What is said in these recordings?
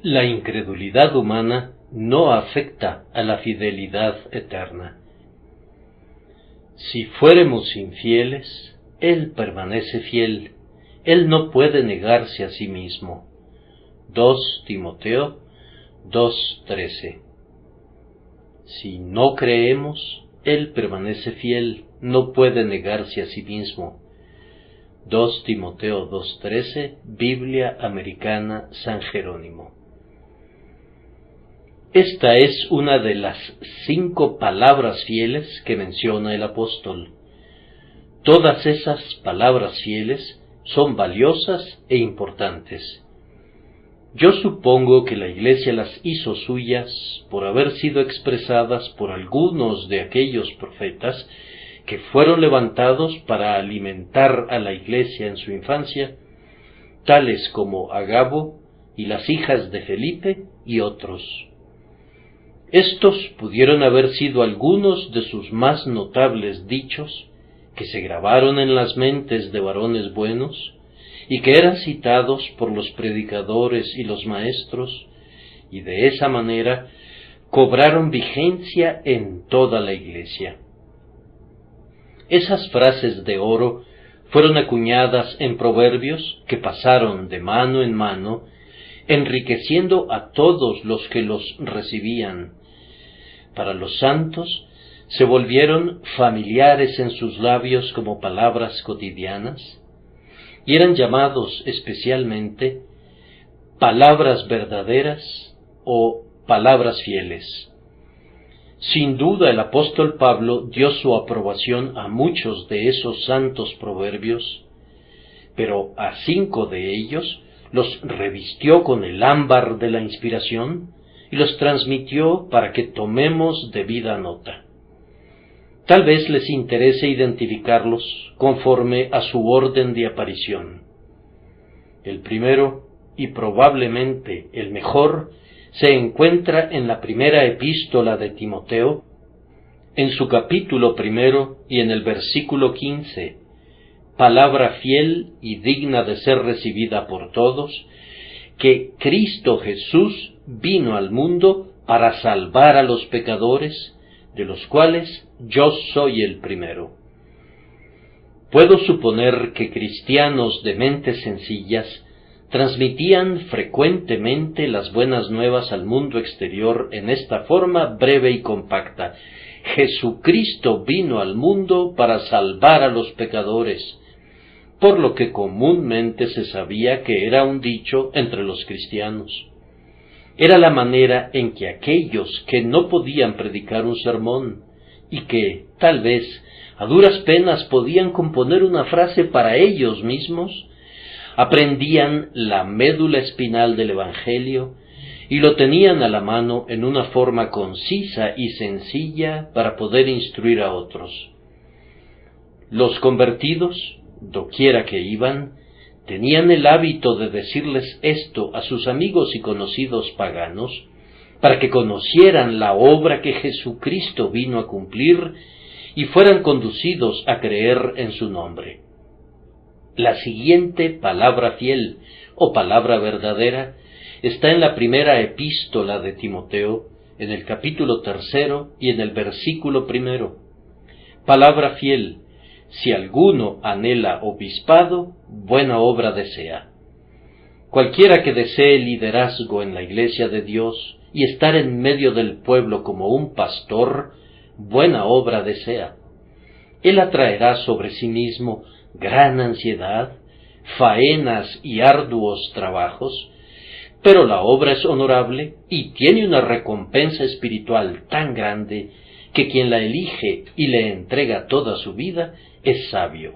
La incredulidad humana no afecta a la fidelidad eterna. Si fuéramos infieles, Él permanece fiel. Él no puede negarse a sí mismo. 2 Timoteo 2:13. Si no creemos, Él permanece fiel, no puede negarse a sí mismo. 2 Timoteo 2:13, Biblia Americana San Jerónimo. Esta es una de las 5 palabras fieles que menciona el apóstol. Todas esas palabras fieles son valiosas e importantes. Yo supongo que la Iglesia las hizo suyas por haber sido expresadas por algunos de aquellos profetas que fueron levantados para alimentar a la Iglesia en su infancia, tales como Agabo y las hijas de Felipe y otros. Estos pudieron haber sido algunos de sus más notables dichos que se grabaron en las mentes de varones buenos y que eran citados por los predicadores y los maestros, y de esa manera cobraron vigencia en toda la Iglesia. Esas frases de oro fueron acuñadas en proverbios que pasaron de mano en mano, enriqueciendo a todos los que los recibían. Para los santos se volvieron familiares en sus labios como palabras cotidianas, y eran llamados especialmente palabras verdaderas o palabras fieles. Sin duda el apóstol Pablo dio su aprobación a muchos de esos santos proverbios, pero a 5 de ellos los revistió con el ámbar de la inspiración y los transmitió para que tomemos debida nota. Tal vez les interese identificarlos conforme a su orden de aparición. El primero, y probablemente el mejor, se encuentra en la primera epístola de Timoteo, en su capítulo 1 y en el versículo 15, palabra fiel y digna de ser recibida por todos, que Cristo Jesús vino al mundo para salvar a los pecadores, de los cuales yo soy el primero. Puedo suponer que cristianos de mentes sencillas transmitían frecuentemente las buenas nuevas al mundo exterior en esta forma breve y compacta: Jesucristo vino al mundo para salvar a los pecadores, por lo que comúnmente se sabía que era un dicho entre los cristianos. Era la manera en que aquellos que no podían predicar un sermón y que, tal vez, a duras penas podían componer una frase para ellos mismos, aprendían la médula espinal del Evangelio y lo tenían a la mano en una forma concisa y sencilla para poder instruir a otros. Los convertidos, doquiera que iban, tenían el hábito de decirles esto a sus amigos y conocidos paganos, para que conocieran la obra que Jesucristo vino a cumplir y fueran conducidos a creer en su nombre. La siguiente palabra fiel o palabra verdadera está en la primera epístola de Timoteo, en el capítulo 3 y en el versículo 1. Palabra fiel: si alguno anhela obispado, buena obra desea. Cualquiera que desee liderazgo en la Iglesia de Dios y estar en medio del pueblo como un pastor, buena obra desea. Él atraerá sobre sí mismo gran ansiedad, faenas y arduos trabajos, pero la obra es honorable y tiene una recompensa espiritual tan grande que quien la elige y le entrega toda su vida es sabio.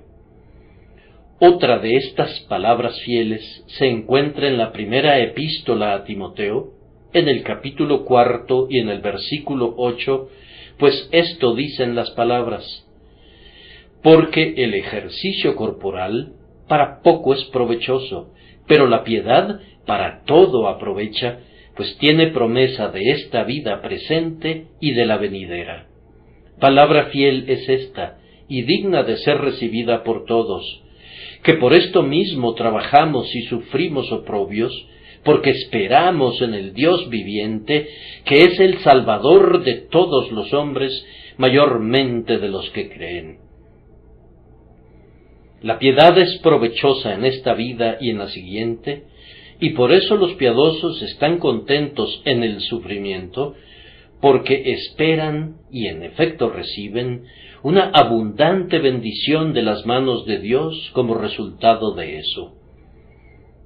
Otra de estas palabras fieles se encuentra en la primera epístola a Timoteo, en el capítulo 4 y en el versículo 8, pues esto dicen las palabras: porque el ejercicio corporal para poco es provechoso, pero la piedad para todo aprovecha, pues tiene promesa de esta vida presente y de la venidera. Palabra fiel es esta, y digna de ser recibida por todos, que por esto mismo trabajamos y sufrimos oprobios, porque esperamos en el Dios viviente, que es el Salvador de todos los hombres, mayormente de los que creen. La piedad es provechosa en esta vida y en la siguiente, y por eso los piadosos están contentos en el sufrimiento, porque esperan y en efecto reciben una abundante bendición de las manos de Dios como resultado de eso.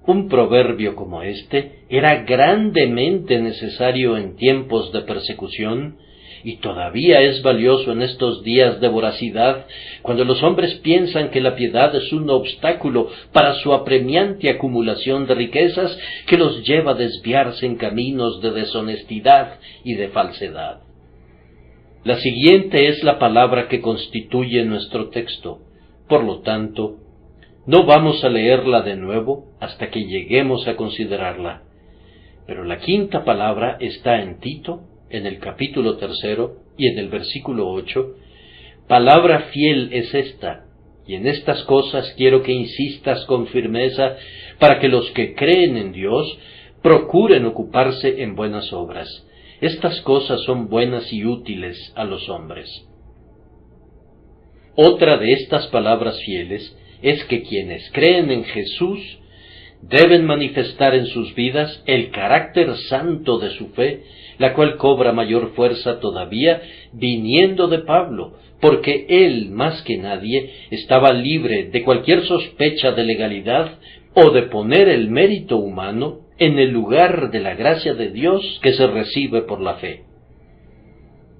Un proverbio como este era grandemente necesario en tiempos de persecución, y todavía es valioso en estos días de voracidad, cuando los hombres piensan que la piedad es un obstáculo para su apremiante acumulación de riquezas que los lleva a desviarse en caminos de deshonestidad y de falsedad. La siguiente es la palabra que constituye nuestro texto. Por lo tanto, no vamos a leerla de nuevo hasta que lleguemos a considerarla. Pero la quinta palabra está en Tito, en el capítulo 3 y en el versículo 8, palabra fiel es esta, y en estas cosas quiero que insistas con firmeza, para que los que creen en Dios procuren ocuparse en buenas obras. Estas cosas son buenas y útiles a los hombres. Otra de estas palabras fieles es que quienes creen en Jesús deben manifestar en sus vidas el carácter santo de su fe, la cual cobra mayor fuerza todavía viniendo de Pablo, porque él, más que nadie, estaba libre de cualquier sospecha de legalidad o de poner el mérito humano en el lugar de la gracia de Dios que se recibe por la fe.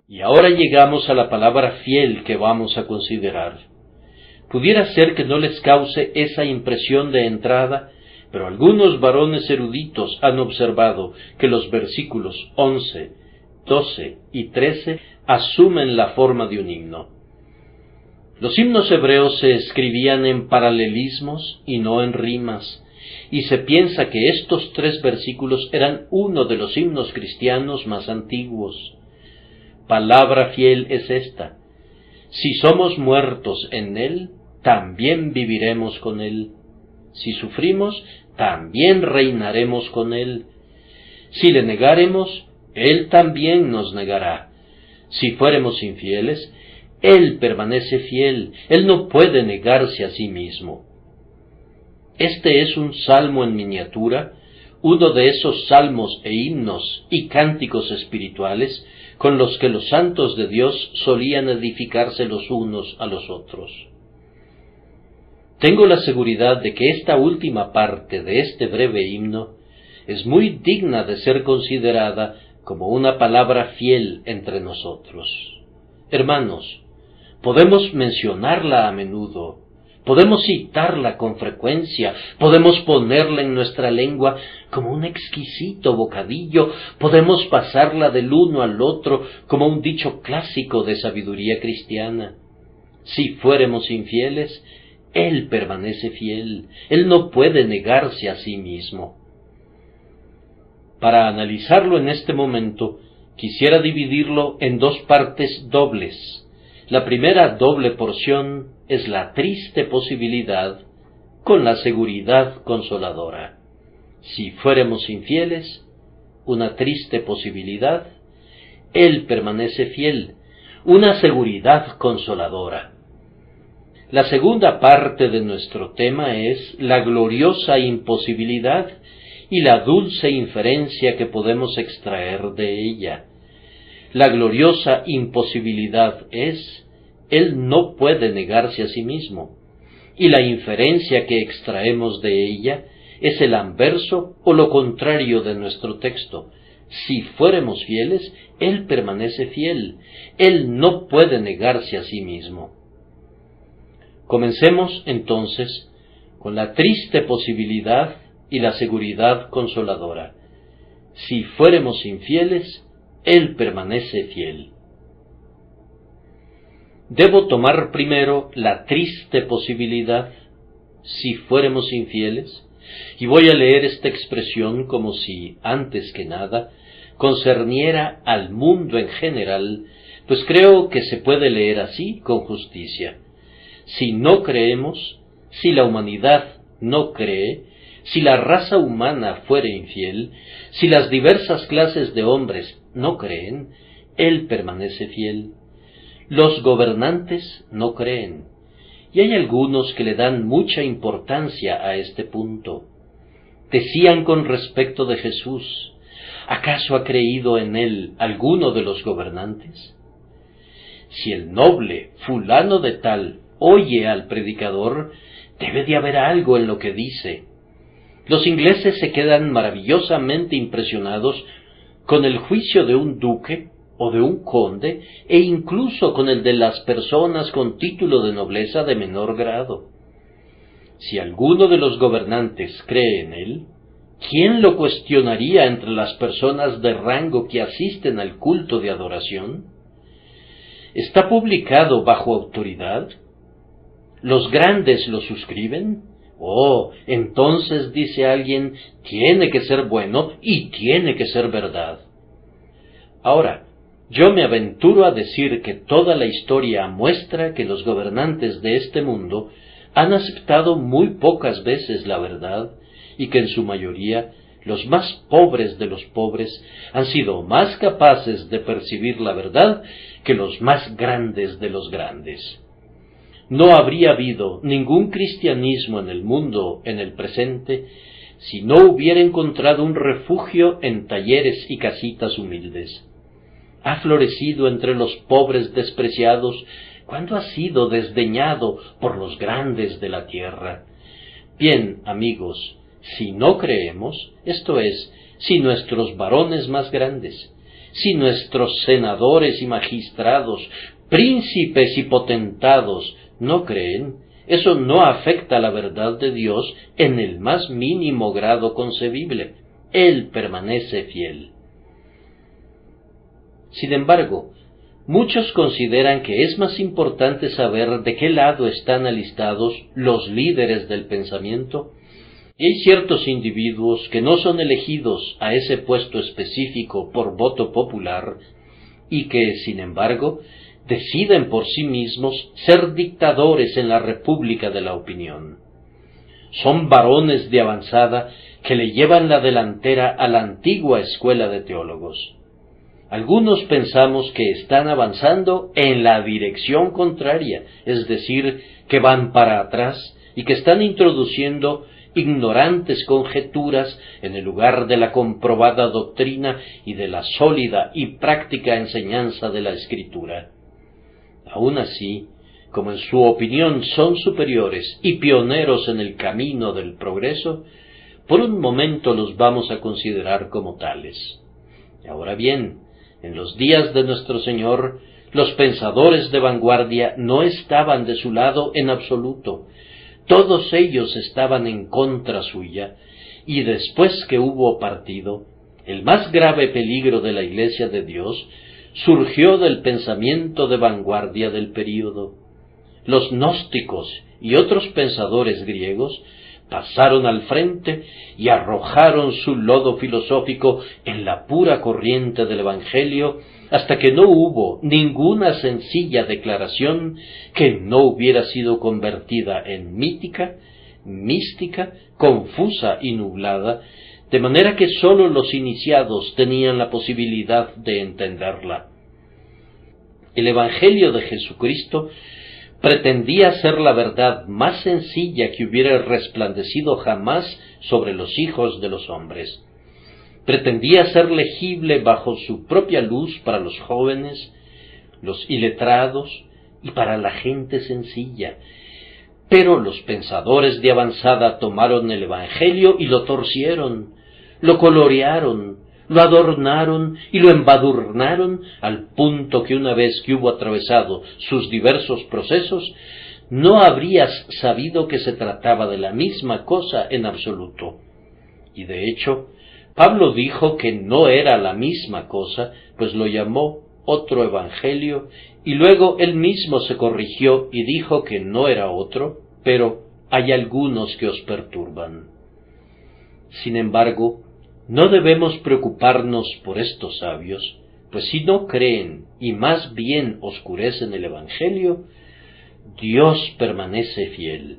Y ahora llegamos a la palabra fiel que vamos a considerar. Pudiera ser que no les cause esa impresión de entrada, pero algunos varones eruditos han observado que los versículos 11, 12 y 13 asumen la forma de un himno. Los himnos hebreos se escribían en paralelismos y no en rimas, y se piensa que estos 3 versículos eran uno de los himnos cristianos más antiguos. Palabra fiel es esta: si somos muertos en Él, también viviremos con Él. Si sufrimos, también reinaremos con Él. Si le negáremos, Él también nos negará. Si fuéremos infieles, Él permanece fiel. Él no puede negarse a sí mismo. Este es un salmo en miniatura, uno de esos salmos e himnos y cánticos espirituales con los que los santos de Dios solían edificarse los unos a los otros. Tengo la seguridad de que esta última parte de este breve himno es muy digna de ser considerada como una palabra fiel entre nosotros. Hermanos, podemos mencionarla a menudo, podemos citarla con frecuencia, podemos ponerla en nuestra lengua como un exquisito bocadillo, podemos pasarla del uno al otro como un dicho clásico de sabiduría cristiana. Si fuéramos infieles, Él permanece fiel, Él no puede negarse a sí mismo. Para analizarlo en este momento, quisiera dividirlo en 2 partes dobles. La primera doble porción es la triste posibilidad con la seguridad consoladora. Si fuéramos infieles, una triste posibilidad, Él permanece fiel, una seguridad consoladora. La segunda parte de nuestro tema es la gloriosa imposibilidad y la dulce inferencia que podemos extraer de ella. La gloriosa imposibilidad es: Él no puede negarse a sí mismo, y la inferencia que extraemos de ella es el anverso o lo contrario de nuestro texto. Si fuéramos fieles, Él permanece fiel, Él no puede negarse a sí mismo. Comencemos entonces con la triste posibilidad y la seguridad consoladora. Si fuéramos infieles, Él permanece fiel. Debo tomar primero la triste posibilidad, si fuéramos infieles, y voy a leer esta expresión como si, antes que nada, concerniera al mundo en general, pues creo que se puede leer así con justicia. Si no creemos, si la humanidad no cree, si la raza humana fuere infiel, si las diversas clases de hombres no creen, Él permanece fiel. Los gobernantes no creen, y hay algunos que le dan mucha importancia a este punto. Decían con respecto de Jesús: ¿acaso ha creído en Él alguno de los gobernantes? Si el noble fulano de tal oye al predicador, debe de haber algo en lo que dice. Los ingleses se quedan maravillosamente impresionados con el juicio de un duque o de un conde, e incluso con el de las personas con título de nobleza de menor grado. Si alguno de los gobernantes cree en él, ¿quién lo cuestionaría entre las personas de rango que asisten al culto de adoración? ¿Está publicado bajo autoridad? ¿Los grandes lo suscriben? Oh, entonces, dice alguien, tiene que ser bueno y tiene que ser verdad. Ahora, yo me aventuro a decir que toda la historia muestra que los gobernantes de este mundo han aceptado muy pocas veces la verdad, y que en su mayoría los más pobres de los pobres han sido más capaces de percibir la verdad que los más grandes de los grandes. No habría habido ningún cristianismo en el mundo en el presente si no hubiera encontrado un refugio en talleres y casitas humildes. Ha florecido entre los pobres despreciados cuando ha sido desdeñado por los grandes de la tierra. Bien, amigos, si no creemos, esto es, si nuestros varones más grandes, si nuestros senadores y magistrados, príncipes y potentados no creen, eso no afecta la verdad de Dios en el más mínimo grado concebible. Él permanece fiel. Sin embargo, muchos consideran que es más importante saber de qué lado están alistados los líderes del pensamiento, y hay ciertos individuos que no son elegidos a ese puesto específico por voto popular, y que, sin embargo, deciden por sí mismos ser dictadores en la república de la opinión. Son varones de avanzada que le llevan la delantera a la antigua escuela de teólogos. Algunos pensamos que están avanzando en la dirección contraria, es decir, que van para atrás y que están introduciendo ignorantes conjeturas en el lugar de la comprobada doctrina y de la sólida y práctica enseñanza de la Escritura. Aun así, como en su opinión son superiores y pioneros en el camino del progreso, por un momento los vamos a considerar como tales. Ahora bien, en los días de nuestro Señor, los pensadores de vanguardia no estaban de su lado en absoluto. Todos ellos estaban en contra suya, y después que hubo partido, el más grave peligro de la Iglesia de Dios surgió del pensamiento de vanguardia del período. Los gnósticos y otros pensadores griegos pasaron al frente y arrojaron su lodo filosófico en la pura corriente del Evangelio hasta que no hubo ninguna sencilla declaración que no hubiera sido convertida en mítica, mística, confusa y nublada, de manera que sólo los iniciados tenían la posibilidad de entenderla. El Evangelio de Jesucristo pretendía ser la verdad más sencilla que hubiera resplandecido jamás sobre los hijos de los hombres. Pretendía ser legible bajo su propia luz para los jóvenes, los iletrados y para la gente sencilla. Pero los pensadores de avanzada tomaron el Evangelio y lo torcieron, lo colorearon, lo adornaron y lo embadurnaron al punto que una vez que hubo atravesado sus diversos procesos, no habrías sabido que se trataba de la misma cosa en absoluto. Y de hecho, Pablo dijo que no era la misma cosa, pues lo llamó otro evangelio, y luego él mismo se corrigió y dijo que no era otro, pero hay algunos que os perturban. Sin embargo, no debemos preocuparnos por estos sabios, pues si no creen y más bien oscurecen el Evangelio, Dios permanece fiel.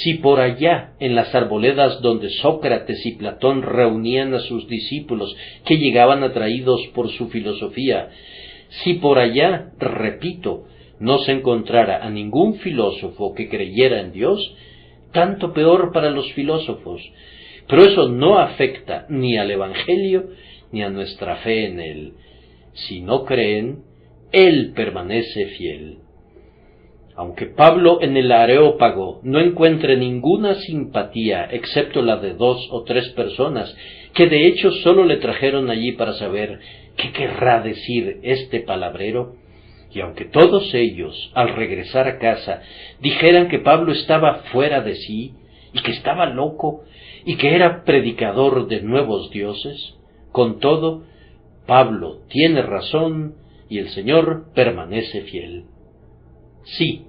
Si por allá, en las arboledas donde Sócrates y Platón reunían a sus discípulos que llegaban atraídos por su filosofía, si por allá, repito, no se encontrara a ningún filósofo que creyera en Dios, tanto peor para los filósofos, pero eso no afecta ni al Evangelio ni a nuestra fe en él. Si no creen, él permanece fiel. Aunque Pablo en el Areópago no encuentre ninguna simpatía excepto la de 2 o 3 personas, que de hecho solo le trajeron allí para saber qué querrá decir este palabrero, y aunque todos ellos, al regresar a casa, dijeran que Pablo estaba fuera de sí, y que estaba loco, y que era predicador de nuevos dioses, con todo, Pablo tiene razón, y el Señor permanece fiel. Sí,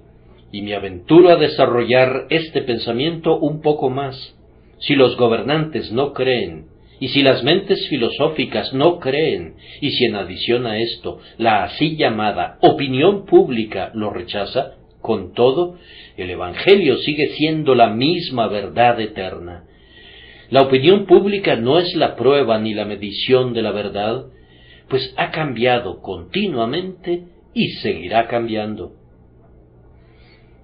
y me aventuro a desarrollar este pensamiento un poco más. Si los gobernantes no creen, y si las mentes filosóficas no creen, y si en adición a esto la así llamada opinión pública lo rechaza, con todo, el Evangelio sigue siendo la misma verdad eterna. La opinión pública no es la prueba ni la medición de la verdad, pues ha cambiado continuamente y seguirá cambiando.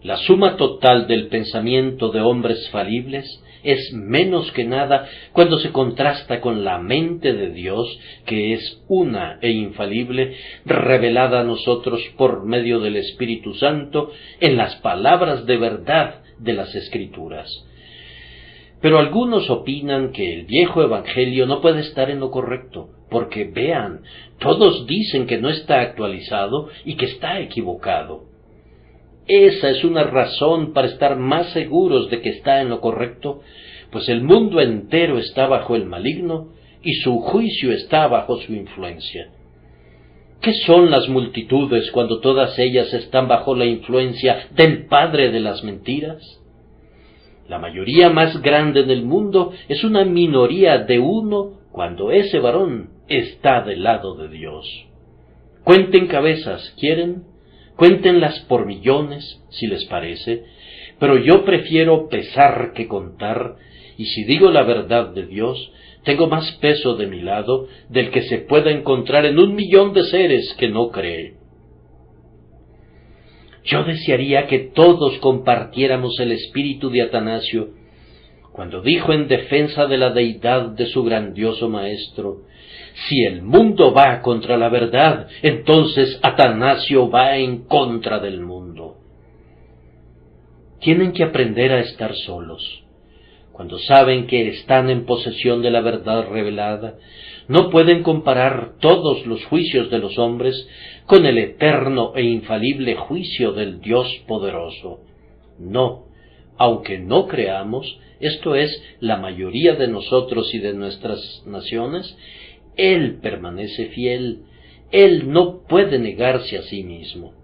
La suma total del pensamiento de hombres falibles es menos que nada cuando se contrasta con la mente de Dios, que es una e infalible, revelada a nosotros por medio del Espíritu Santo en las palabras de verdad de las Escrituras. Pero algunos opinan que el viejo Evangelio no puede estar en lo correcto, porque vean, todos dicen que no está actualizado y que está equivocado. Esa es una razón para estar más seguros de que está en lo correcto, pues el mundo entero está bajo el maligno y su juicio está bajo su influencia. ¿Qué son las multitudes cuando todas ellas están bajo la influencia del padre de las mentiras? La mayoría más grande del mundo es una minoría de uno cuando ese varón está del lado de Dios. Cuenten cabezas, ¿quieren? Cuéntenlas por millones, si les parece, pero yo prefiero pesar que contar, y si digo la verdad de Dios, tengo más peso de mi lado del que se pueda encontrar en 1.000.000 de seres que no creen. Yo desearía que todos compartiéramos el espíritu de Atanasio, cuando dijo en defensa de la deidad de su grandioso maestro: si el mundo va contra la verdad, entonces Atanasio va en contra del mundo. Tienen que aprender a estar solos. Cuando saben que están en posesión de la verdad revelada, no pueden comparar todos los juicios de los hombres con el eterno e infalible juicio del Dios poderoso. No, aunque no creamos, esto es, la mayoría de nosotros y de nuestras naciones, Él permanece fiel, Él no puede negarse a sí mismo.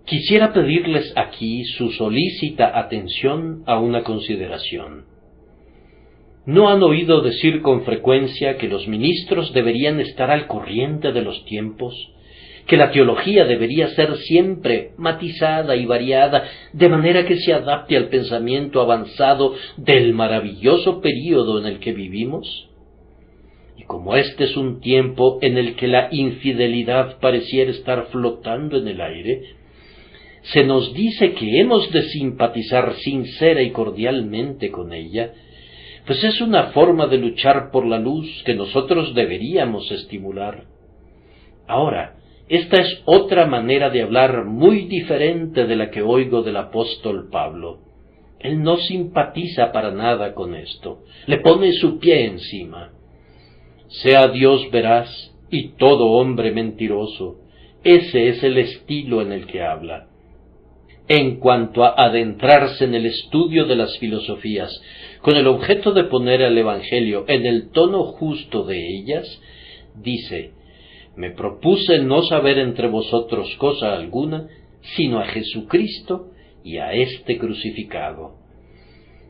Quisiera pedirles aquí su solícita atención a una consideración. ¿No han oído decir con frecuencia que los ministros deberían estar al corriente de los tiempos? Que la teología debería ser siempre matizada y variada, de manera que se adapte al pensamiento avanzado del maravilloso período en el que vivimos? Y como este es un tiempo en el que la infidelidad pareciera estar flotando en el aire, se nos dice que hemos de simpatizar sincera y cordialmente con ella, pues es una forma de luchar por la luz que nosotros deberíamos estimular. Ahora, esta es otra manera de hablar muy diferente de la que oigo del apóstol Pablo. Él no simpatiza para nada con esto, le pone su pie encima. Sea Dios veraz y todo hombre mentiroso, ese es el estilo en el que habla. En cuanto a adentrarse en el estudio de las filosofías, con el objeto de poner al Evangelio en el tono justo de ellas, dice: me propuse no saber entre vosotros cosa alguna, sino a Jesucristo y a este crucificado.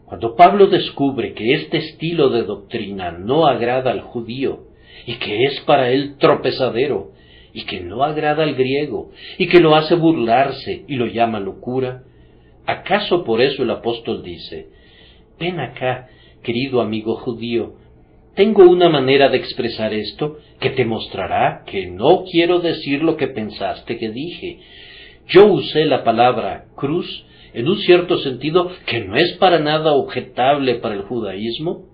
Cuando Pablo descubre que este estilo de doctrina no agrada al judío, y que es para él tropezadero, y que no agrada al griego, y que lo hace burlarse y lo llama locura, ¿Acaso por eso el apóstol dice: ven acá, querido amigo judío, tengo una manera de expresar esto que te mostrará que no quiero decir lo que pensaste que dije? Yo usé la palabra cruz en un cierto sentido que no es para nada objetable para el judaísmo.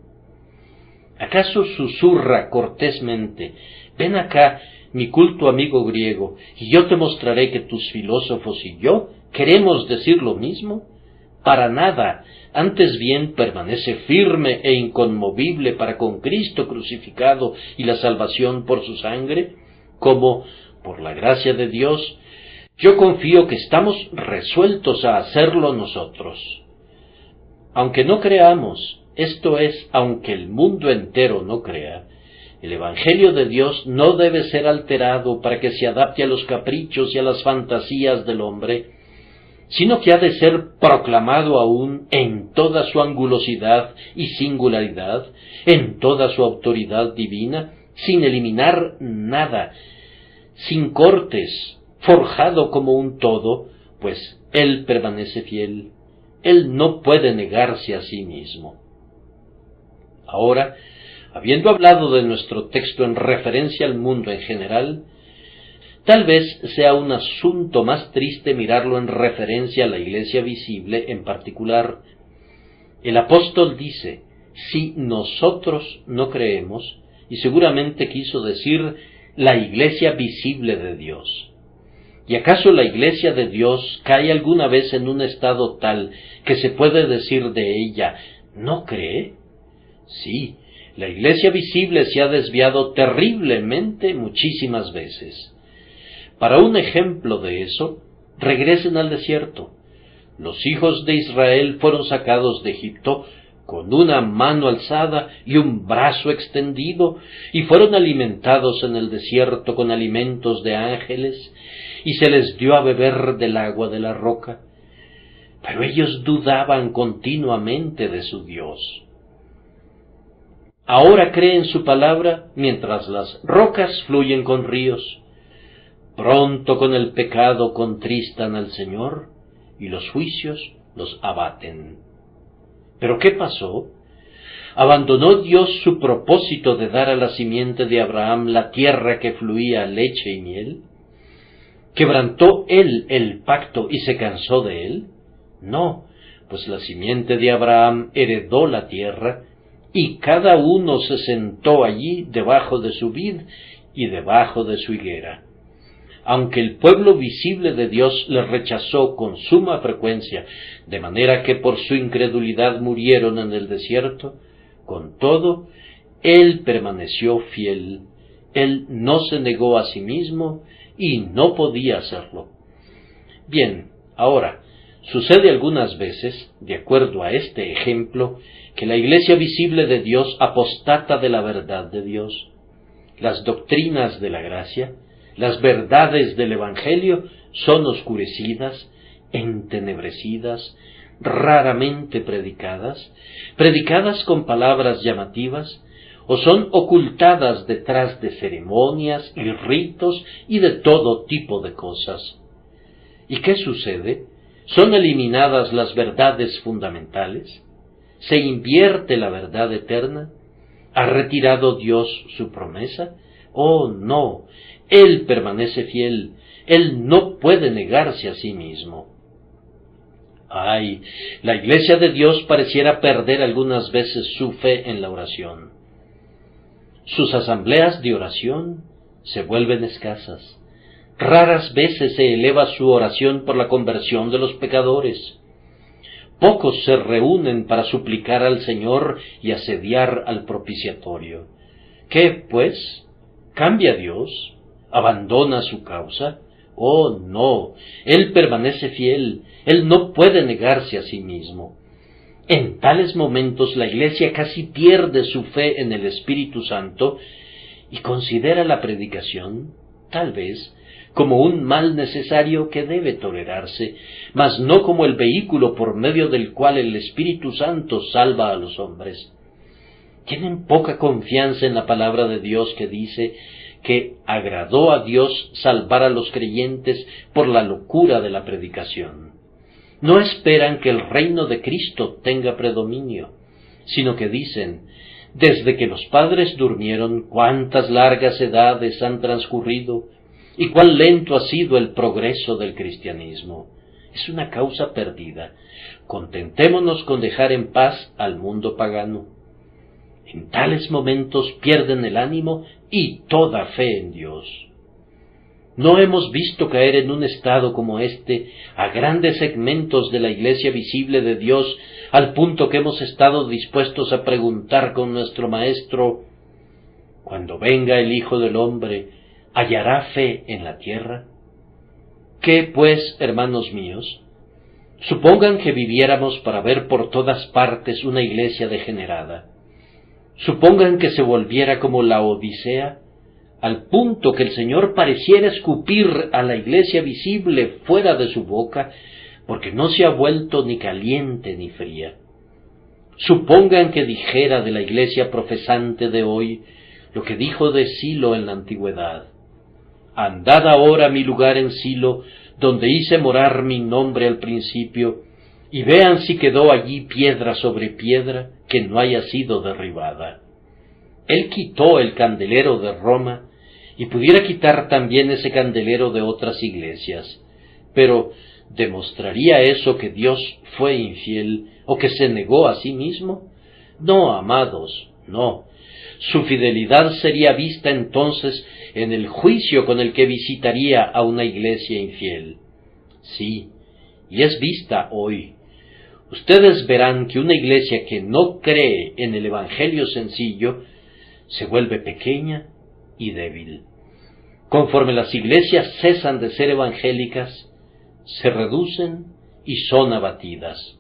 ¿Acaso susurra cortésmente: ven acá, mi culto amigo griego, y yo te mostraré que tus filósofos y yo queremos decir lo mismo? Para nada, antes bien permanece firme e inconmovible para con Cristo crucificado y la salvación por su sangre, como, por la gracia de Dios, yo confío que estamos resueltos a hacerlo nosotros. Aunque no creamos, esto es, aunque el mundo entero no crea, el Evangelio de Dios no debe ser alterado para que se adapte a los caprichos y a las fantasías del hombre, sino que ha de ser proclamado aún en toda su angulosidad y singularidad, en toda su autoridad divina, sin eliminar nada, sin cortes, forjado como un todo, pues Él permanece fiel. Él no puede negarse a sí mismo. Ahora, habiendo hablado de nuestro texto en referencia al mundo en general, tal vez sea un asunto más triste mirarlo en referencia a la iglesia visible en particular. El apóstol dice: si nosotros no creemos, y seguramente quiso decir la iglesia visible de Dios. ¿Y acaso la iglesia de Dios cae alguna vez en un estado tal que se puede decir de ella: ¿no cree? Sí, la iglesia visible se ha desviado terriblemente muchísimas veces. Para un ejemplo de eso, regresen al desierto. Los hijos de Israel fueron sacados de Egipto con una mano alzada y un brazo extendido, y fueron alimentados en el desierto con alimentos de ángeles, y se les dio a beber del agua de la roca. Pero ellos dudaban continuamente de su Dios. Ahora creen su palabra mientras las rocas fluyen con ríos. Pronto con el pecado contristan al Señor, y los juicios los abaten. ¿Pero qué pasó? ¿Abandonó Dios su propósito de dar a la simiente de Abraham la tierra que fluía leche y miel? ¿Quebrantó Él el pacto y se cansó de él? No, pues la simiente de Abraham heredó la tierra, y cada uno se sentó allí debajo de su vid y debajo de su higuera. Aunque el pueblo visible de Dios le rechazó con suma frecuencia, de manera que por su incredulidad murieron en el desierto, con todo, Él permaneció fiel. Él no se negó a sí mismo y no podía hacerlo. Bien, ahora, sucede algunas veces, de acuerdo a este ejemplo, que la iglesia visible de Dios apostata de la verdad de Dios. Las doctrinas de la gracia, las verdades del Evangelio son oscurecidas, entenebrecidas, raramente predicadas con palabras llamativas, o son ocultadas detrás de ceremonias y ritos y de todo tipo de cosas. ¿Y qué sucede? ¿Son eliminadas las verdades fundamentales? ¿Se invierte la verdad eterna? ¿Ha retirado Dios su promesa? Oh, no, Él permanece fiel, Él no puede negarse a sí mismo. Ay, la iglesia de Dios pareciera perder algunas veces su fe en la oración. Sus asambleas de oración se vuelven escasas. Raras veces se eleva su oración por la conversión de los pecadores. Pocos se reúnen para suplicar al Señor y asediar al propiciatorio. ¿Qué, pues? ¿Cambia Dios? ¿Abandona su causa? Oh, no, Él permanece fiel, Él no puede negarse a sí mismo. En tales momentos la Iglesia casi pierde su fe en el Espíritu Santo y considera la predicación, tal vez, como un mal necesario que debe tolerarse, mas no como el vehículo por medio del cual el Espíritu Santo salva a los hombres. Tienen poca confianza en la palabra de Dios que dice que agradó a Dios salvar a los creyentes por la locura de la predicación. No esperan que el reino de Cristo tenga predominio, sino que dicen: desde que los padres durmieron, cuántas largas edades han transcurrido y cuán lento ha sido el progreso del cristianismo. Es una causa perdida. Contentémonos con dejar en paz al mundo pagano. En tales momentos pierden el ánimo y toda fe en Dios. No hemos visto caer en un estado como este a grandes segmentos de la Iglesia visible de Dios, al punto que hemos estado dispuestos a preguntar con nuestro Maestro: cuando venga el Hijo del Hombre, ¿hallará fe en la tierra? ¿Qué, pues, hermanos míos? Supongan que viviéramos para ver por todas partes una iglesia degenerada. Supongan que se volviera como la Odisea, al punto que el Señor pareciera escupir a la iglesia visible fuera de su boca, porque no se ha vuelto ni caliente ni fría. Supongan que dijera de la iglesia profesante de hoy lo que dijo de Silo en la antigüedad: andad ahora a mi lugar en Silo, donde hice morar mi nombre al principio, y vean si quedó allí piedra sobre piedra que no haya sido derribada. Él quitó el candelero de Roma, y pudiera quitar también ese candelero de otras iglesias, pero ¿demostraría eso que Dios fue infiel o que se negó a sí mismo? No, amados, no. Su fidelidad sería vista entonces en el juicio con el que visitaría a una iglesia infiel. Sí, y es vista hoy. Ustedes verán que una iglesia que no cree en el Evangelio sencillo se vuelve pequeña y débil. Conforme las iglesias cesan de ser evangélicas, se reducen y son abatidas.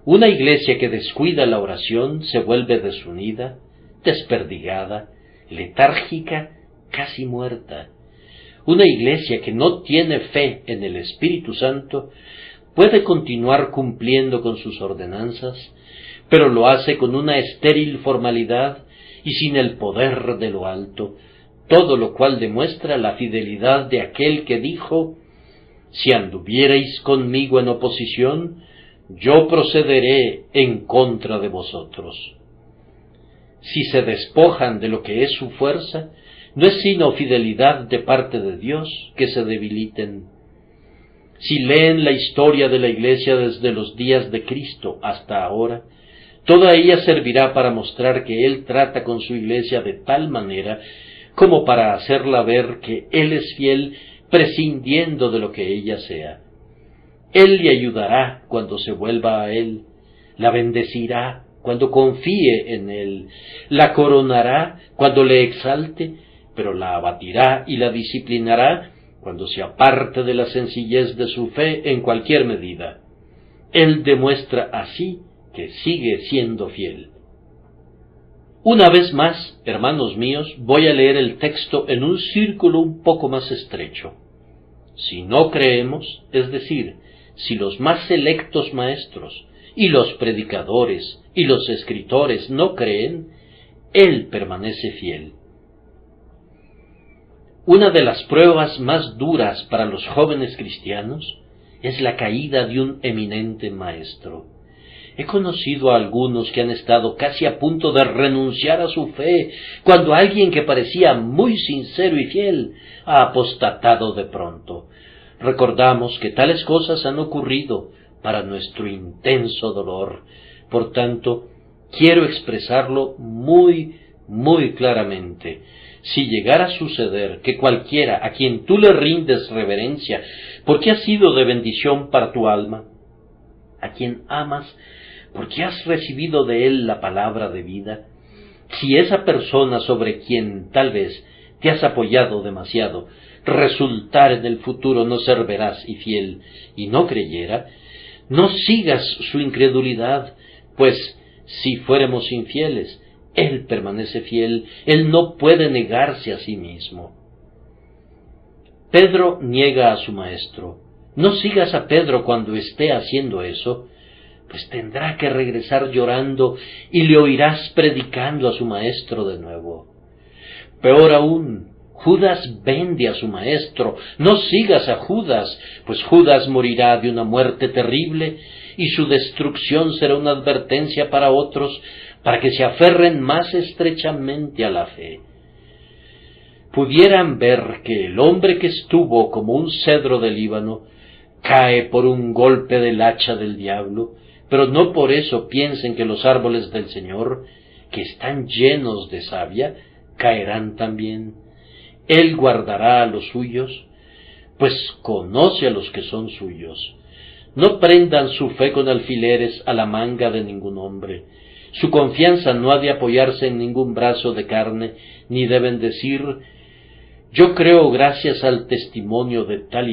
Una iglesia que descuida la oración se vuelve desunida, desperdigada, letárgica, casi muerta. Una iglesia que no tiene fe en el Espíritu Santo puede continuar cumpliendo con sus ordenanzas, pero lo hace con una estéril formalidad y sin el poder de lo alto, todo lo cual demuestra la fidelidad de aquel que dijo: si anduvierais conmigo en oposición, yo procederé en contra de vosotros. Si se despojan de lo que es su fuerza, no es sino fidelidad de parte de Dios que se debiliten. Si leen la historia de la Iglesia desde los días de Cristo hasta ahora, toda ella servirá para mostrar que Él trata con su Iglesia de tal manera como para hacerla ver que Él es fiel, prescindiendo de lo que ella sea. Él le ayudará cuando se vuelva a Él, la bendecirá cuando confíe en Él, la coronará cuando le exalte, pero la abatirá y la disciplinará cuando se aparte de la sencillez de su fe en cualquier medida. Él demuestra así que sigue siendo fiel. Una vez más, hermanos míos, voy a leer el texto en un círculo un poco más estrecho. Si no creemos, es decir, si los más selectos maestros y los predicadores y los escritores no creen, Él permanece fiel. Una de las pruebas más duras para los jóvenes cristianos es la caída de un eminente maestro. He conocido a algunos que han estado casi a punto de renunciar a su fe cuando alguien que parecía muy sincero y fiel ha apostatado de pronto. Recordamos que tales cosas han ocurrido para nuestro intenso dolor. Por tanto, quiero expresarlo muy claramente. Si llegara a suceder que cualquiera a quien tú le rindes reverencia, porque ha sido de bendición para tu alma, a quien amas, porque has recibido de él la palabra de vida, si esa persona sobre quien tal vez te has apoyado demasiado resultar en el futuro no ser veraz y fiel y no creyera, no sigas su incredulidad, pues si fuéramos infieles, Él permanece fiel, Él no puede negarse a sí mismo. Pedro niega a su maestro. No sigas a Pedro cuando esté haciendo eso, pues tendrá que regresar llorando y le oirás predicando a su maestro de nuevo. Peor aún, Judas vende a su maestro. No sigas a Judas, pues Judas morirá de una muerte terrible y su destrucción será una advertencia para otros, para que se aferren más estrechamente a la fe. Pudieran ver que el hombre que estuvo como un cedro del Líbano cae por un golpe del hacha del diablo, pero no por eso piensen que los árboles del Señor, que están llenos de savia, caerán también. Él guardará a los suyos, pues conoce a los que son suyos. No prendan su fe con alfileres a la manga de ningún hombre. Su confianza no ha de apoyarse en ningún brazo de carne, ni deben decir: yo creo gracias al testimonio de tal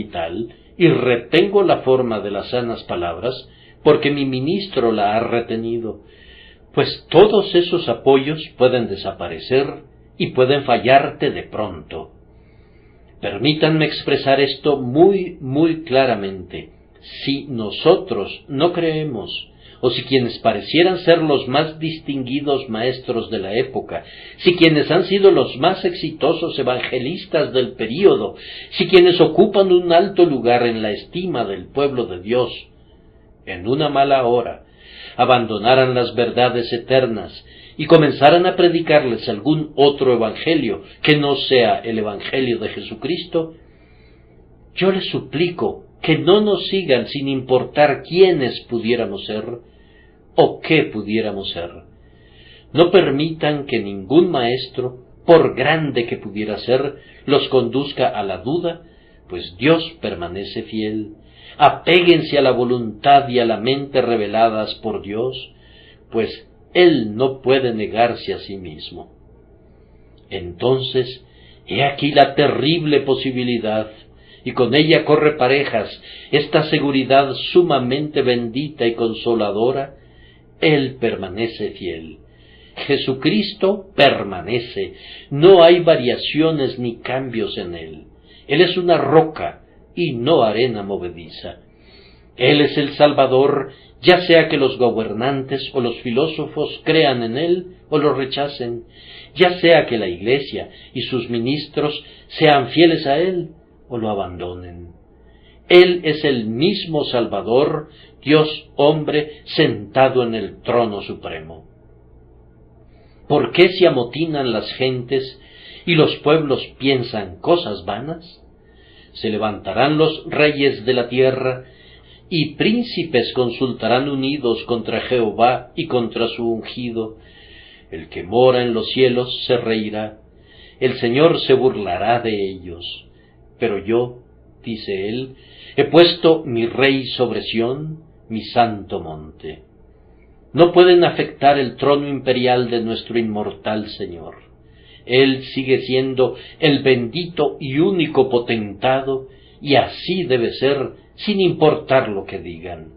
y retengo la forma de las sanas palabras, porque mi ministro la ha retenido. Pues todos esos apoyos pueden desaparecer y pueden fallarte de pronto. Permítanme expresar esto muy claramente. Si nosotros no creemos, o si quienes parecieran ser los más distinguidos maestros de la época, si quienes han sido los más exitosos evangelistas del período, si quienes ocupan un alto lugar en la estima del pueblo de Dios, en una mala hora, abandonaran las verdades eternas y comenzaran a predicarles algún otro evangelio que no sea el evangelio de Jesucristo, yo les suplico que no nos sigan sin importar quiénes pudiéramos ser o qué pudiéramos ser. No permitan que ningún maestro, por grande que pudiera ser, los conduzca a la duda, pues Dios permanece fiel. Apéguense a la voluntad y a la mente reveladas por Dios, pues Él no puede negarse a sí mismo. Entonces, he aquí la terrible posibilidad, y con ella corre parejas esta seguridad sumamente bendita y consoladora: Él permanece fiel. Jesucristo permanece, no hay variaciones ni cambios en Él. Él es una roca y no arena movediza. Él es el Salvador, ya sea que los gobernantes o los filósofos crean en Él o lo rechacen, ya sea que la Iglesia y sus ministros sean fieles a Él o lo abandonen. Él es el mismo Salvador, Dios hombre, sentado en el trono supremo. ¿Por qué se amotinan las gentes y los pueblos piensan cosas vanas? Se levantarán los reyes de la tierra, y príncipes consultarán unidos contra Jehová y contra su ungido. El que mora en los cielos se reirá, el Señor se burlará de ellos. Pero yo, dice él, he puesto mi rey sobre Sión, mi santo monte. No pueden afectar el trono imperial de nuestro inmortal Señor. Él sigue siendo el bendito y único potentado, y así debe ser, sin importar lo que digan.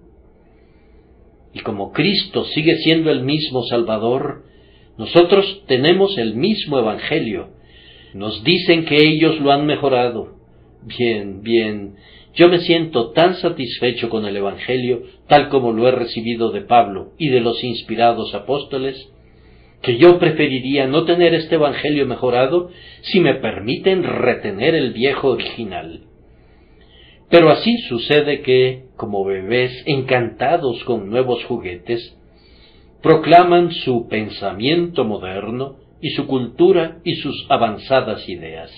Y como Cristo sigue siendo el mismo Salvador, nosotros tenemos el mismo Evangelio. Nos dicen que ellos lo han mejorado. Bien, yo me siento tan satisfecho con el Evangelio, tal como lo he recibido de Pablo y de los inspirados apóstoles, que yo preferiría no tener este Evangelio mejorado si me permiten retener el viejo original. Pero así sucede que, como bebés encantados con nuevos juguetes, proclaman su pensamiento moderno y su cultura y sus avanzadas ideas.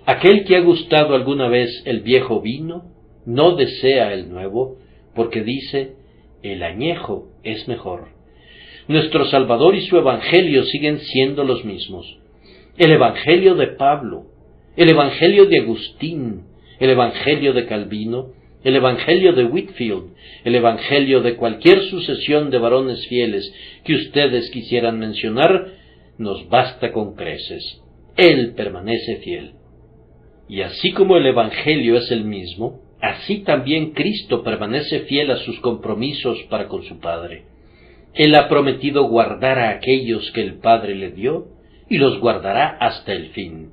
Aquel que ha gustado alguna vez el viejo vino, no desea el nuevo, porque dice: el añejo es mejor. Nuestro Salvador y su Evangelio siguen siendo los mismos. El Evangelio de Pablo, el Evangelio de Agustín, el Evangelio de Calvino, el Evangelio de Whitefield, el Evangelio de cualquier sucesión de varones fieles que ustedes quisieran mencionar, nos basta con creces. Él permanece fiel. Y así como el Evangelio es el mismo, así también Cristo permanece fiel a sus compromisos para con su Padre. Él ha prometido guardar a aquellos que el Padre le dio, y los guardará hasta el fin.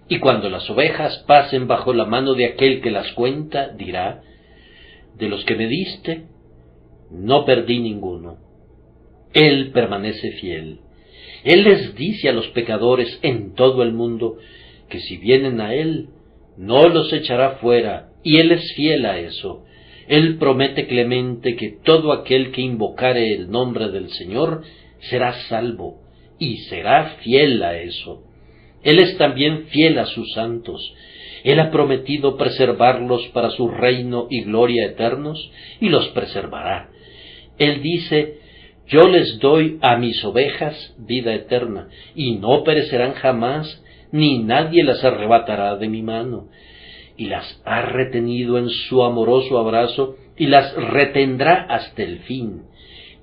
Y cuando las ovejas pasen bajo la mano de aquel que las cuenta, dirá: de los que me diste, no perdí ninguno. Él permanece fiel. Él les dice a los pecadores en todo el mundo: que si vienen a Él, no los echará fuera, y Él es fiel a eso. Él promete clemente que todo aquel que invocare el nombre del Señor será salvo, y será fiel a eso. Él es también fiel a sus santos. Él ha prometido preservarlos para su reino y gloria eternos, y los preservará. Él dice: yo les doy a mis ovejas vida eterna, y no perecerán jamás, ni nadie las arrebatará de mi mano. Y las ha retenido en su amoroso abrazo, y las retendrá hasta el fin.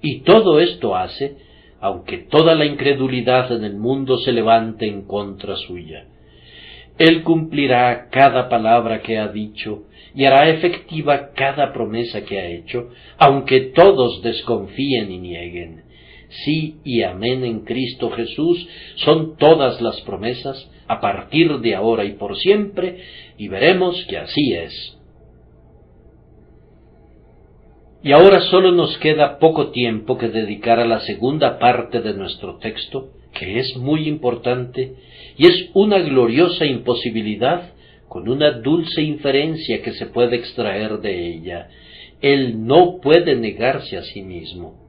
Y todo esto hace, aunque toda la incredulidad en el mundo se levante en contra suya. Él cumplirá cada palabra que ha dicho, y hará efectiva cada promesa que ha hecho, aunque todos desconfíen y nieguen. Sí y amén en Cristo Jesús son todas las promesas, a partir de ahora y por siempre, y veremos que así es. Y ahora solo nos queda poco tiempo que dedicar a la segunda parte de nuestro texto, que es muy importante, y es una gloriosa imposibilidad con una dulce inferencia que se puede extraer de ella. Él no puede negarse a sí mismo.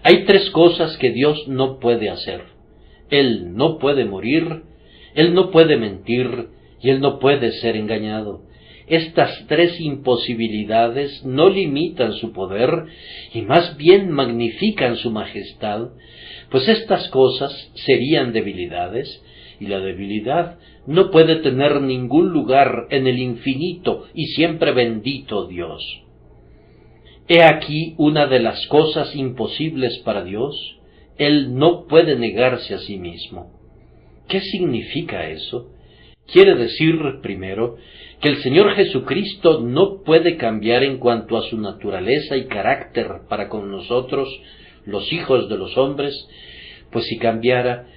Hay tres cosas que Dios no puede hacer. Él no puede morir, Él no puede mentir, y Él no puede ser engañado. Estas tres imposibilidades no limitan su poder, y más bien magnifican su majestad, pues estas cosas serían debilidades, y la debilidad no puede tener ningún lugar en el infinito y siempre bendito Dios. He aquí una de las cosas imposibles para Dios: Él no puede negarse a sí mismo. ¿Qué significa eso? Quiere decir, primero, que el Señor Jesucristo no puede cambiar en cuanto a su naturaleza y carácter para con nosotros, los hijos de los hombres, pues si cambiara,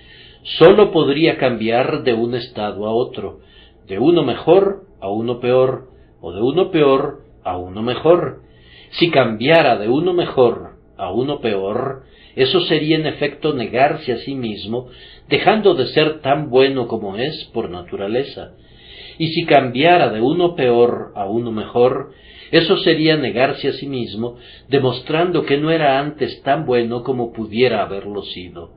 sólo podría cambiar de un estado a otro, de uno mejor a uno peor, o de uno peor a uno mejor. Si cambiara de uno mejor a uno peor, eso sería en efecto negarse a sí mismo, dejando de ser tan bueno como es por naturaleza. Y si cambiara de uno peor a uno mejor, eso sería negarse a sí mismo, demostrando que no era antes tan bueno como pudiera haberlo sido.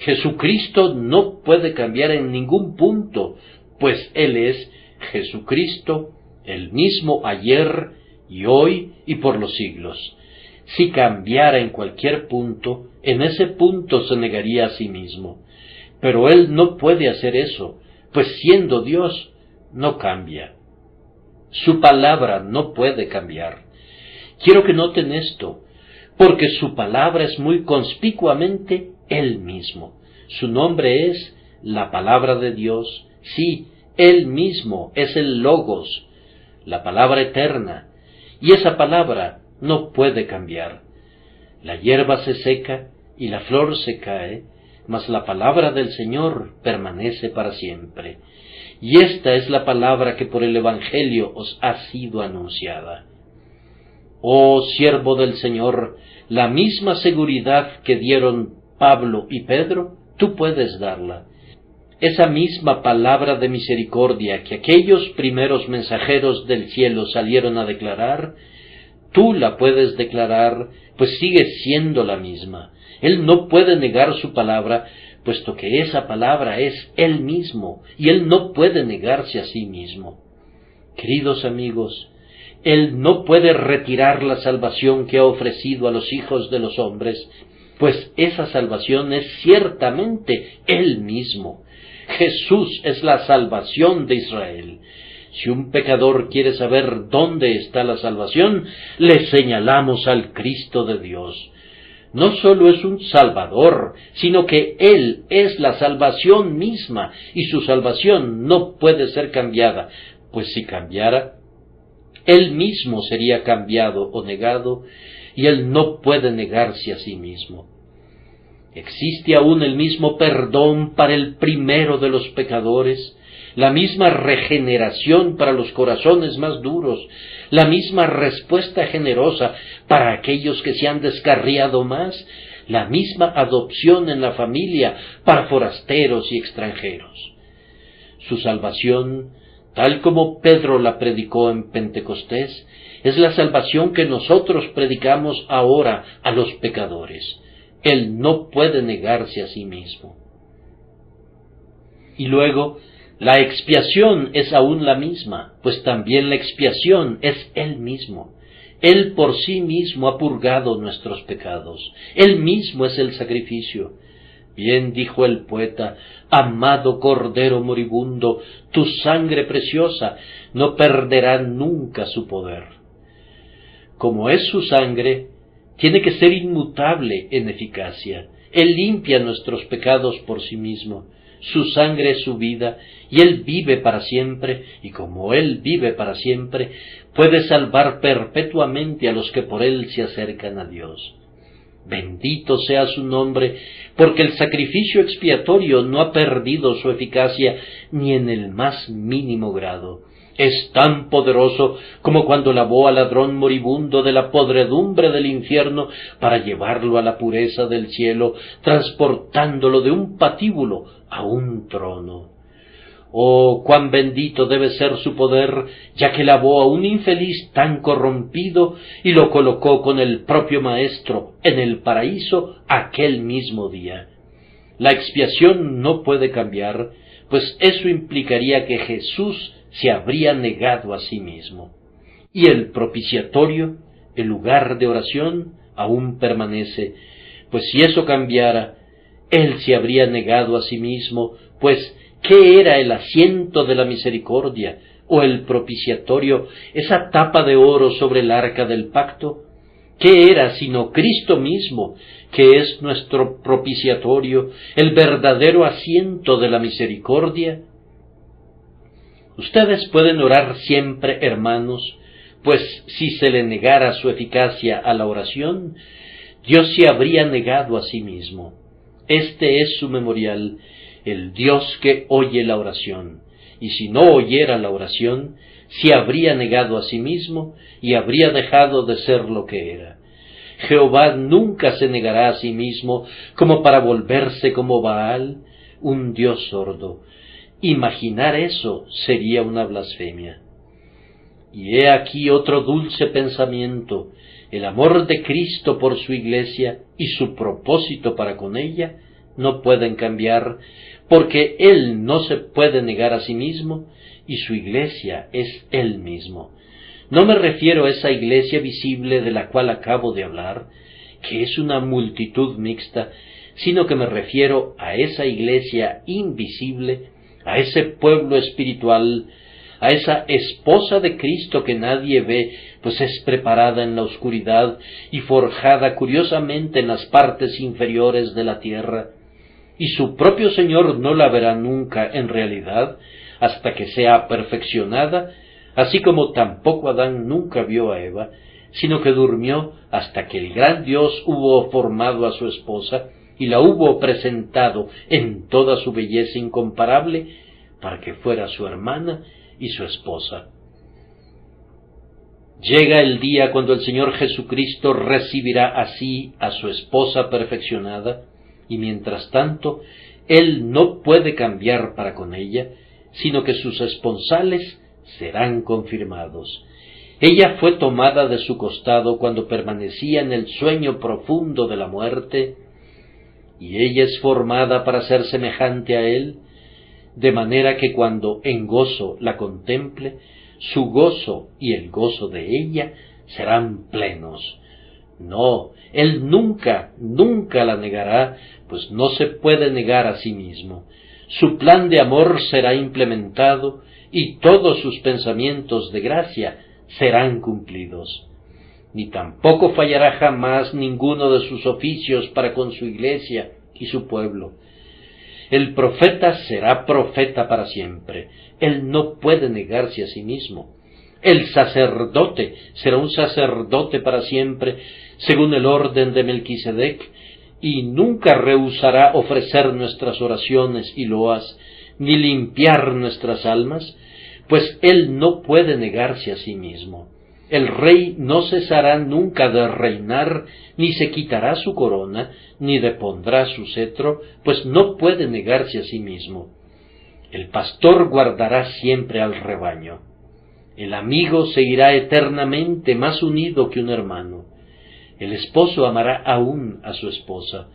Jesucristo no puede cambiar en ningún punto, pues Él es Jesucristo, el mismo ayer y hoy y por los siglos. Si cambiara en cualquier punto, en ese punto se negaría a sí mismo. Pero Él no puede hacer eso, pues siendo Dios, no cambia. Su palabra no puede cambiar. Quiero que noten esto, porque su palabra es muy conspicuamente Él mismo. Su nombre es la palabra de Dios. Sí, Él mismo es el Logos, la palabra eterna, y esa palabra no puede cambiar. La hierba se seca y la flor se cae, mas la palabra del Señor permanece para siempre. Y esta es la palabra que por el Evangelio os ha sido anunciada. Oh siervo del Señor, la misma seguridad que dieron Pablo y Pedro, tú puedes darla. Esa misma palabra de misericordia que aquellos primeros mensajeros del cielo salieron a declarar, tú la puedes declarar, pues sigue siendo la misma. Él no puede negar su palabra, puesto que esa palabra es Él mismo, y Él no puede negarse a sí mismo. Queridos amigos, Él no puede retirar la salvación que ha ofrecido a los hijos de los hombres, pues esa salvación es ciertamente Él mismo. Jesús es la salvación de Israel. Si un pecador quiere saber dónde está la salvación, le señalamos al Cristo de Dios. No solo es un Salvador, sino que Él es la salvación misma, y su salvación no puede ser cambiada, pues si cambiara, Él mismo sería cambiado o negado, y Él no puede negarse a sí mismo. Existe aún el mismo perdón para el primero de los pecadores, la misma regeneración para los corazones más duros, la misma respuesta generosa para aquellos que se han descarriado más, la misma adopción en la familia para forasteros y extranjeros. Su salvación, tal como Pedro la predicó en Pentecostés, es la salvación que nosotros predicamos ahora a los pecadores. Él no puede negarse a sí mismo. Y luego, la expiación es aún la misma, pues también la expiación es Él mismo. Él por sí mismo ha purgado nuestros pecados. Él mismo es el sacrificio. Bien dijo el poeta: amado Cordero moribundo, tu sangre preciosa no perderá nunca su poder. Como es su sangre, tiene que ser inmutable en eficacia. Él limpia nuestros pecados por sí mismo. Su sangre es su vida, y Él vive para siempre, y como Él vive para siempre, puede salvar perpetuamente a los que por Él se acercan a Dios. Bendito sea su nombre, porque el sacrificio expiatorio no ha perdido su eficacia ni en el más mínimo grado. Es tan poderoso como cuando lavó al ladrón moribundo de la podredumbre del infierno para llevarlo a la pureza del cielo, transportándolo de un patíbulo a un trono. Oh, cuán bendito debe ser su poder, ya que lavó a un infeliz tan corrompido y lo colocó con el propio Maestro en el paraíso aquel mismo día. La expiación no puede cambiar, pues eso implicaría que Jesús se habría negado a sí mismo. Y el propiciatorio, el lugar de oración, aún permanece, pues si eso cambiara, Él se habría negado a sí mismo, pues ¿qué era el asiento de la misericordia o el propiciatorio, esa tapa de oro sobre el arca del pacto? ¿Qué era sino Cristo mismo, que es nuestro propiciatorio, el verdadero asiento de la misericordia? Ustedes pueden orar siempre, hermanos, pues si se le negara su eficacia a la oración, Dios se habría negado a sí mismo. Este es su memorial, el Dios que oye la oración, y si no oyera la oración, se habría negado a sí mismo y habría dejado de ser lo que era. Jehová nunca se negará a sí mismo como para volverse como Baal, un Dios sordo. Imaginar eso sería una blasfemia. Y he aquí otro dulce pensamiento: el amor de Cristo por su Iglesia y su propósito para con ella no pueden cambiar, porque Él no se puede negar a sí mismo y su Iglesia es Él mismo. No me refiero a esa Iglesia visible de la cual acabo de hablar, que es una multitud mixta, sino que me refiero a esa Iglesia invisible, a ese pueblo espiritual, a esa esposa de Cristo que nadie ve, pues es preparada en la oscuridad y forjada curiosamente en las partes inferiores de la tierra, y su propio Señor no la verá nunca en realidad hasta que sea perfeccionada, así como tampoco Adán nunca vio a Eva, sino que durmió hasta que el gran Dios hubo formado a su esposa y la hubo presentado en toda su belleza incomparable para que fuera su hermana y su esposa. Llega el día cuando el Señor Jesucristo recibirá así a su esposa perfeccionada, y mientras tanto Él no puede cambiar para con ella, sino que sus esponsales serán confirmados. Ella fue tomada de su costado cuando permanecía en el sueño profundo de la muerte, y ella es formada para ser semejante a Él, de manera que cuando en gozo la contemple, su gozo y el gozo de ella serán plenos. No, Él nunca, nunca la negará, pues no se puede negar a sí mismo. Su plan de amor será implementado y todos sus pensamientos de gracia serán cumplidos. Ni tampoco fallará jamás ninguno de sus oficios para con su Iglesia y su pueblo. El profeta será profeta para siempre. Él no puede negarse a sí mismo. El sacerdote será un sacerdote para siempre, según el orden de Melquisedec, y nunca rehusará ofrecer nuestras oraciones y loas, ni limpiar nuestras almas, pues Él no puede negarse a sí mismo. El rey no cesará nunca de reinar, ni se quitará su corona, ni depondrá su cetro, pues no puede negarse a sí mismo. El pastor guardará siempre al rebaño. El amigo seguirá eternamente más unido que un hermano. El esposo amará aún a su esposa.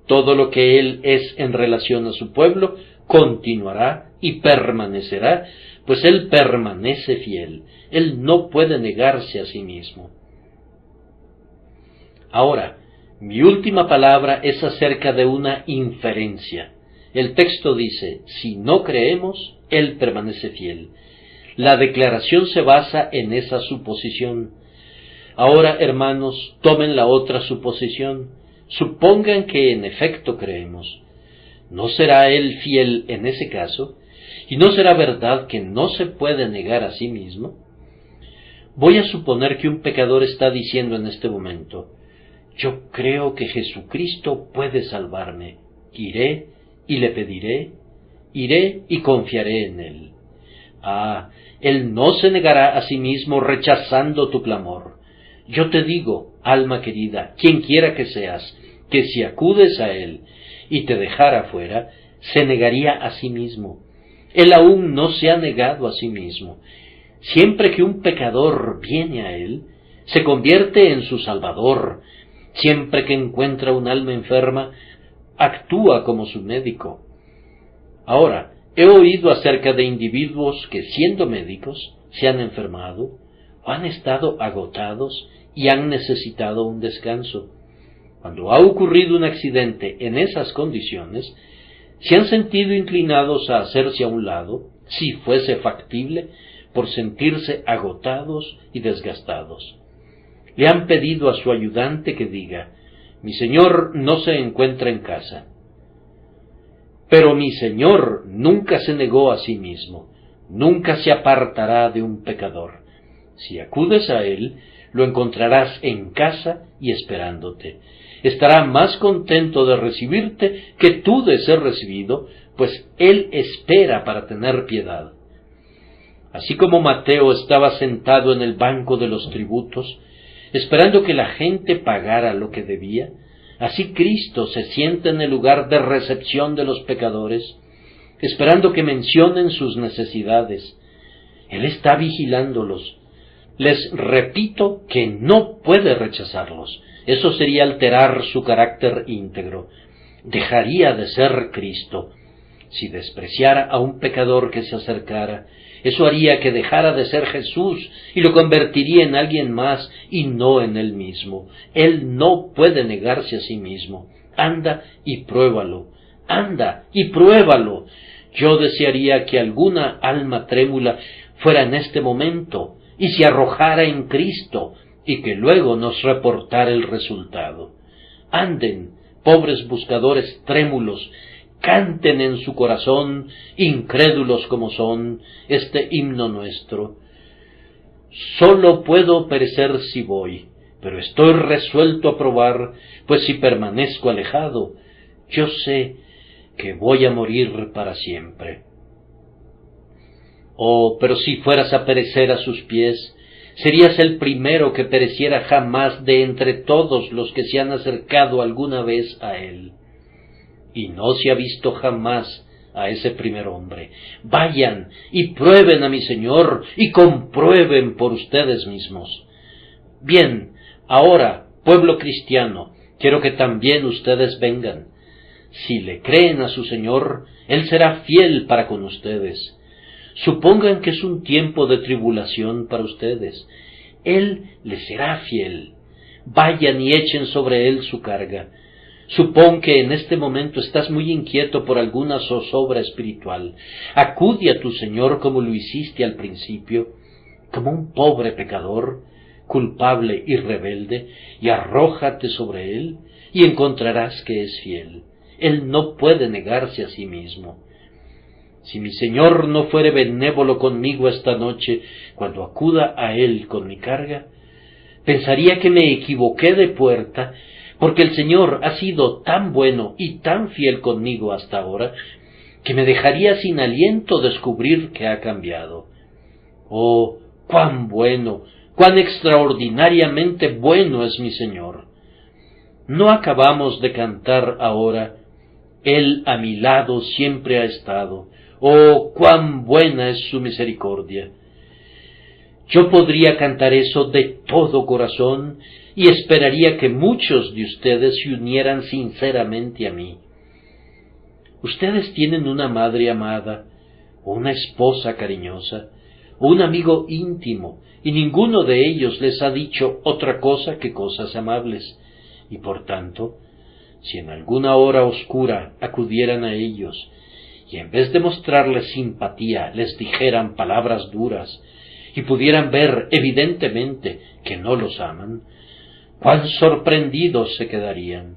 Todo lo que él es en relación a su pueblo continuará y permanecerá, pues él permanece fiel. Él no puede negarse a sí mismo. Ahora, mi última palabra es acerca de una inferencia. El texto dice, si no creemos, él permanece fiel. La declaración se basa en esa suposición. Ahora, hermanos, tomen la otra suposición. Supongan que en efecto creemos. ¿No será él fiel en ese caso? ¿Y no será verdad que no se puede negar a sí mismo? Voy a suponer que un pecador está diciendo en este momento, yo creo que Jesucristo puede salvarme. Iré y le pediré, iré y confiaré en él. Él no se negará a sí mismo rechazando tu clamor. Yo te digo, alma querida, quien quiera que seas, que si acudes a él y te dejara fuera, se negaría a sí mismo. Él aún no se ha negado a sí mismo. Siempre que un pecador viene a él, se convierte en su salvador. Siempre que encuentra un alma enferma, actúa como su médico. Ahora, he oído acerca de individuos que, siendo médicos, se han enfermado, o han estado agotados y han necesitado un descanso. Cuando ha ocurrido un accidente en esas condiciones, se han sentido inclinados a hacerse a un lado, si fuese factible, por sentirse agotados y desgastados. Le han pedido a su ayudante que diga, mi señor no se encuentra en casa. Pero mi Señor nunca se negó a sí mismo, nunca se apartará de un pecador. Si acudes a él, lo encontrarás en casa y esperándote. Estará más contento de recibirte que tú de ser recibido, pues él espera para tener piedad. Así como Mateo estaba sentado en el banco de los tributos, esperando que la gente pagara lo que debía, así Cristo se sienta en el lugar de recepción de los pecadores, esperando que mencionen sus necesidades. Él está vigilándolos. Les repito que no puede rechazarlos. Eso sería alterar su carácter íntegro. Dejaría de ser Cristo. Si despreciara a un pecador que se acercara, eso haría que dejara de ser Jesús y lo convertiría en alguien más y no en él mismo. Él no puede negarse a sí mismo. Anda y pruébalo. Anda y pruébalo. Yo desearía que alguna alma trémula fuera en este momento y se arrojara en Cristo y que luego nos reportara el resultado. Anden, pobres buscadores trémulos, canten en su corazón, incrédulos como son, este himno nuestro. Solo puedo perecer si voy, pero estoy resuelto a probar, pues si permanezco alejado, yo sé que voy a morir para siempre. Oh, pero si fueras a perecer a sus pies, serías el primero que pereciera jamás de entre todos los que se han acercado alguna vez a él. Y no se ha visto jamás a ese primer hombre. Vayan y prueben a mi Señor y comprueben por ustedes mismos. Bien, ahora, pueblo cristiano, quiero que también ustedes vengan. Si le creen a su Señor, Él será fiel para con ustedes. Supongan que es un tiempo de tribulación para ustedes. Él les será fiel. Vayan y echen sobre Él su carga. Supón que en este momento estás muy inquieto por alguna zozobra espiritual. Acude a tu Señor como lo hiciste al principio, como un pobre pecador, culpable y rebelde, y arrójate sobre Él, y encontrarás que es fiel. Él no puede negarse a sí mismo. Si mi Señor no fuere benévolo conmigo esta noche, cuando acuda a Él con mi carga, pensaría que me equivoqué de puerta, porque el Señor ha sido tan bueno y tan fiel conmigo hasta ahora, que me dejaría sin aliento descubrir que ha cambiado. Oh, cuán bueno, cuán extraordinariamente bueno es mi Señor. ¿No acabamos de cantar ahora, Él a mi lado siempre ha estado? Oh, cuán buena es su misericordia. Yo podría cantar eso de todo corazón y esperaría que muchos de ustedes se unieran sinceramente a mí. Ustedes tienen una madre amada, o una esposa cariñosa, o un amigo íntimo, y ninguno de ellos les ha dicho otra cosa que cosas amables, y por tanto, si en alguna hora oscura acudieran a ellos, y en vez de mostrarles simpatía les dijeran palabras duras, y pudieran ver evidentemente que no los aman, cuán sorprendidos se quedarían.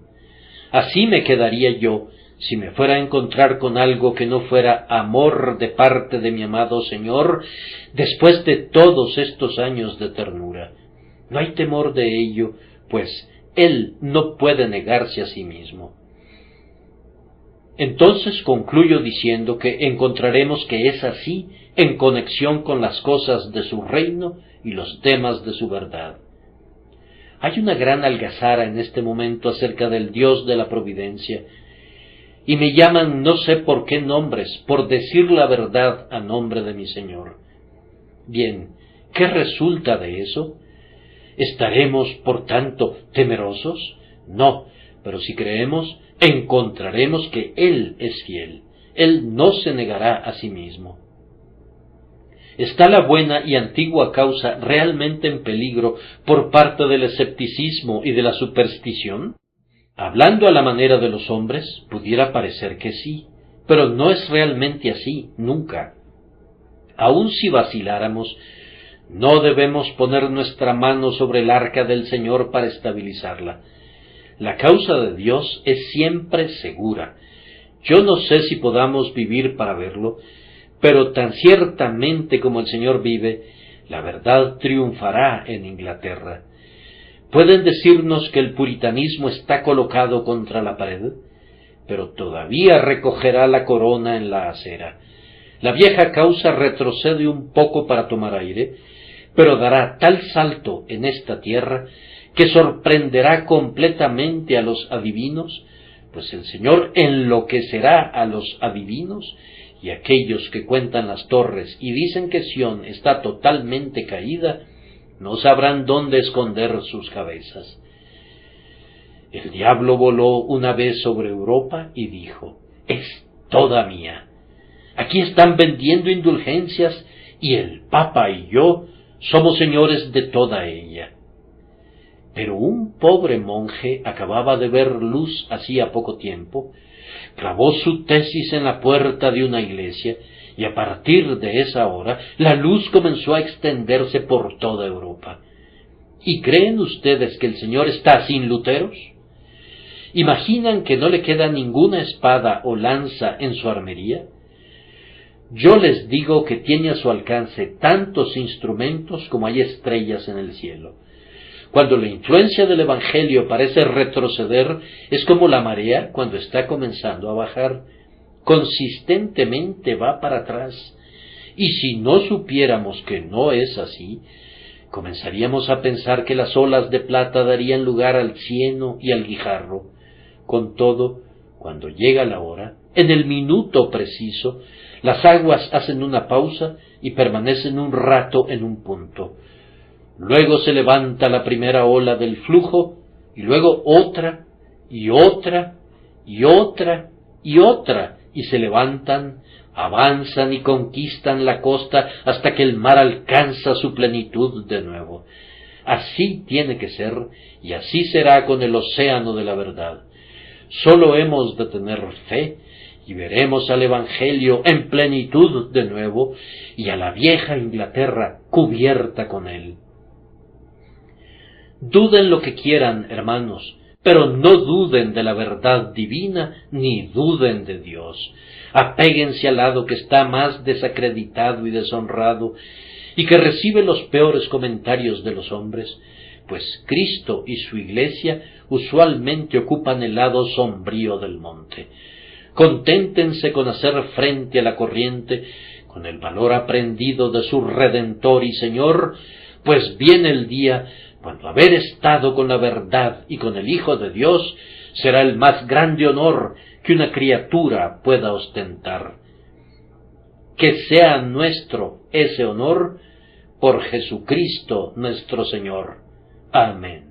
Así me quedaría yo, si me fuera a encontrar con algo que no fuera amor de parte de mi amado Señor, después de todos estos años de ternura. No hay temor de ello, pues Él no puede negarse a sí mismo. Entonces concluyo diciendo que encontraremos que es así en conexión con las cosas de su reino y los temas de su verdad. Hay una gran algazara en este momento acerca del Dios de la providencia, y me llaman no sé por qué nombres, por decir la verdad a nombre de mi Señor. Bien, ¿qué resulta de eso? ¿Estaremos, por tanto, temerosos? No, pero si creemos, encontraremos que Él es fiel. Él no se negará a sí mismo. ¿Está la buena y antigua causa realmente en peligro por parte del escepticismo y de la superstición? Hablando a la manera de los hombres, pudiera parecer que sí, pero no es realmente así, nunca. Aun si vaciláramos, no debemos poner nuestra mano sobre el arca del Señor para estabilizarla. La causa de Dios es siempre segura. Yo no sé si podamos vivir para verlo, pero tan ciertamente como el Señor vive, la verdad triunfará en Inglaterra. Pueden decirnos que el puritanismo está colocado contra la pared, pero todavía recogerá la corona en la acera. La vieja causa retrocede un poco para tomar aire, pero dará tal salto en esta tierra que sorprenderá completamente a los adivinos, pues el Señor enloquecerá a los adivinos, y aquellos que cuentan las torres y dicen que Sión está totalmente caída, no sabrán dónde esconder sus cabezas. El diablo voló una vez sobre Europa y dijo: «Es toda mía. Aquí están vendiendo indulgencias y el Papa y yo somos señores de toda ella». Pero un pobre monje acababa de ver luz hacía poco tiempo, clavó su tesis en la puerta de una iglesia, y a partir de esa hora la luz comenzó a extenderse por toda Europa. ¿Y creen ustedes que el Señor está sin luteros? ¿Imaginan que no le queda ninguna espada o lanza en su armería? Yo les digo que tiene a su alcance tantos instrumentos como hay estrellas en el cielo. Cuando la influencia del Evangelio parece retroceder, es como la marea cuando está comenzando a bajar. Consistentemente va para atrás. Y si no supiéramos que no es así, comenzaríamos a pensar que las olas de plata darían lugar al cieno y al guijarro. Con todo, cuando llega la hora, en el minuto preciso, las aguas hacen una pausa y permanecen un rato en un punto. Luego se levanta la primera ola del flujo, y luego otra, y otra, y otra, y otra, y se levantan, avanzan y conquistan la costa hasta que el mar alcanza su plenitud de nuevo. Así tiene que ser, y así será con el océano de la verdad. Solo hemos de tener fe, y veremos al Evangelio en plenitud de nuevo, y a la vieja Inglaterra cubierta con él. Duden lo que quieran, hermanos, pero no duden de la verdad divina, ni duden de Dios. Apéguense al lado que está más desacreditado y deshonrado, y que recibe los peores comentarios de los hombres, pues Cristo y su Iglesia usualmente ocupan el lado sombrío del monte. Conténtense con hacer frente a la corriente, con el valor aprendido de su Redentor y Señor, pues viene el día cuando haber estado con la verdad y con el Hijo de Dios será el más grande honor que una criatura pueda ostentar. que sea nuestro ese honor, por Jesucristo nuestro Señor. Amén.